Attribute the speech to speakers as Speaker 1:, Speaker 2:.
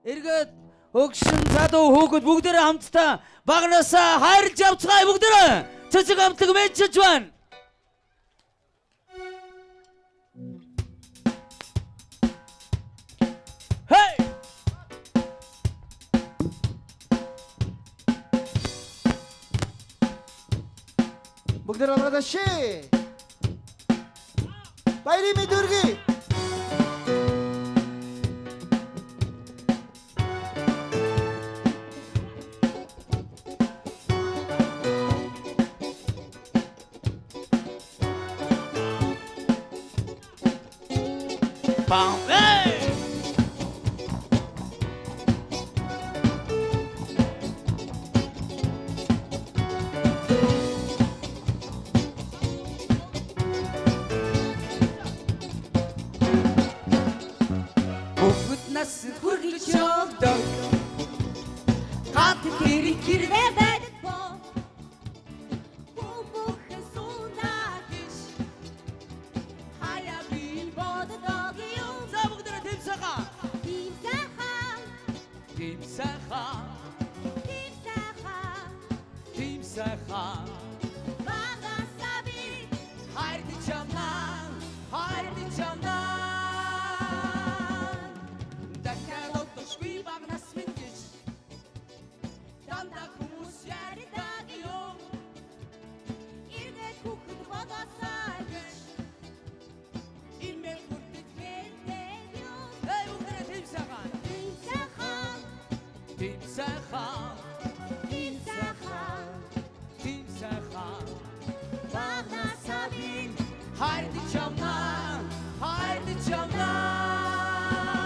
Speaker 1: Эргээд өгшин задуу хөөгд бүгдээрээ хамтдаа багнасаа хайрлж явцгаая бүгдээрээ. Цэцэг амтлаг мэдчиж байна. Хей!
Speaker 2: Бүгдээрээ алгадаа ши. Баярын мэнд хүргэе.
Speaker 1: Bam! Hey! Бүгд нас хүргэж явдаг. Хат хэрэг хэрэг байдаг бо. Бүхэн сундагч. Хаяа бил боддог юм. За бүгдээрээ тэмцээгаа. Тэмцээгаа. Тэмцээгаа. Тэмцээгаа. Тэмцээгаа. Багасаби. Хайртай чамнаа. Хайртай чамнаа. Haydi camdan, haydi camdan.